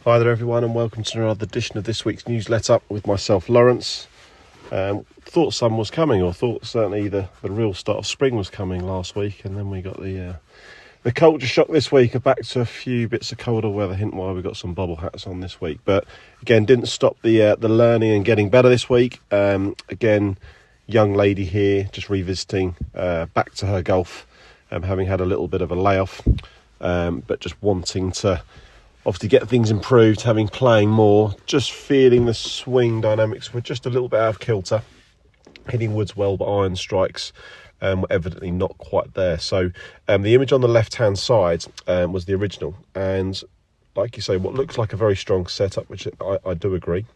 Hi there everyone, and welcome to another edition of this week's newsletter with myself, Laurence. Thought summer was coming, or thought certainly the real start of spring was coming last week, and then we got the culture shock this week. Back to a few bits of colder weather, hint why we got some bubble hats on this week. But again, didn't stop the learning and getting better this week. Again, young lady here just revisiting back to her golf, having had a little bit of a layoff, but just wanting to obviously get things improved, playing more, just feeling the swing dynamics were just a little bit out of kilter. Hitting woods well, but iron strikes were evidently not quite there. So the image on the left-hand side was the original. And like you say, what looks like a very strong setup, which I do agree.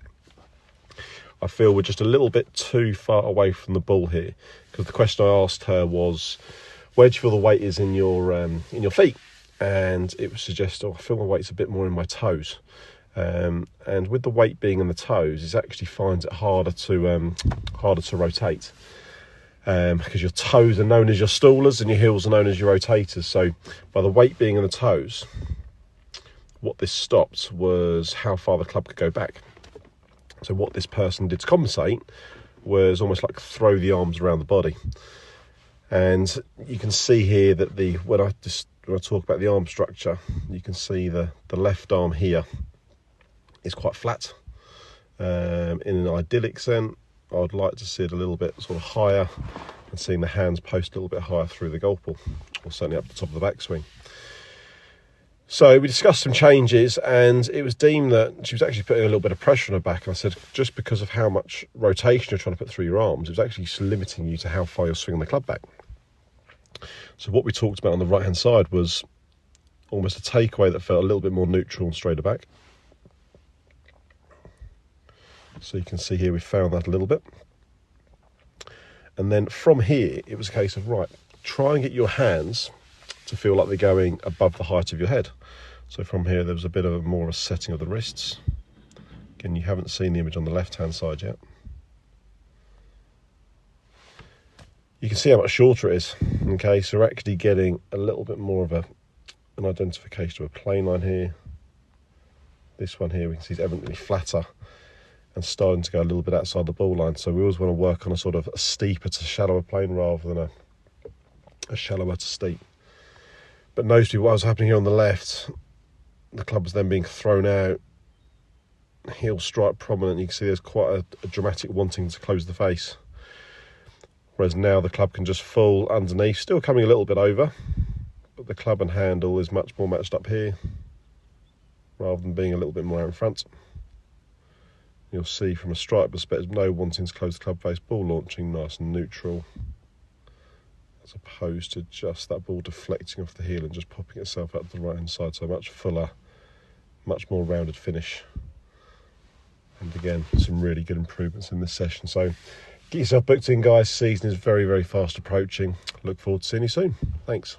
I feel we're just a little bit too far away from the ball here, because the question I asked her was, where do you feel the weight is in your feet? And it would suggest, I feel my weight's a bit more in my toes. And with the weight being in the toes, it actually finds it harder to rotate. Because your toes are known as your stallers and your heels are known as your rotators. So by the weight being in the toes, what this stopped was how far the club could go back. So what this person did to compensate was almost like throw the arms around the body. And you can see here that when I talk about the arm structure, you can see the left arm here is quite flat. In an idyllic sense, I'd like to see it a little bit sort of higher, and seeing the hands post a little bit higher through the golf ball, or certainly up the top of the backswing. So we discussed some changes, and it was deemed that she was actually putting a little bit of pressure on her back. And I said, just because of how much rotation you're trying to put through your arms, it was actually limiting you to how far you're swinging the club back. So what we talked about on the right-hand side was almost a takeaway that felt a little bit more neutral and straighter back. So you can see here we found that a little bit. And then from here, it was a case of, right, try and get your hands to feel like they're going above the height of your head. So from here, there was a bit of more of a setting of the wrists. Again, you haven't seen the image on the left-hand side yet. You can see how much shorter it is. Okay, so we're actually getting a little bit more of an identification of a plane line here. This one here, we can see is evidently flatter and starting to go a little bit outside the ball line. So we always want to work on a sort of a steeper to shallower plane rather than a shallower to steep. But notice what was happening here on the left, the club was then being thrown out, heel strike prominent. You can see there's quite a dramatic wanting to close the face. Whereas now the club can just fall underneath, still coming a little bit over, but the club and handle is much more matched up here, rather than being a little bit more out in front. You'll see from a strike perspective, no wanting to close the club face, ball launching nice and neutral, as opposed to just that ball deflecting off the heel and just popping itself out to the right hand side. So much fuller, much more rounded finish. And again, some really good improvements in this session. So get yourself booked in, guys. Season is very, very fast approaching. Look forward to seeing you soon. Thanks.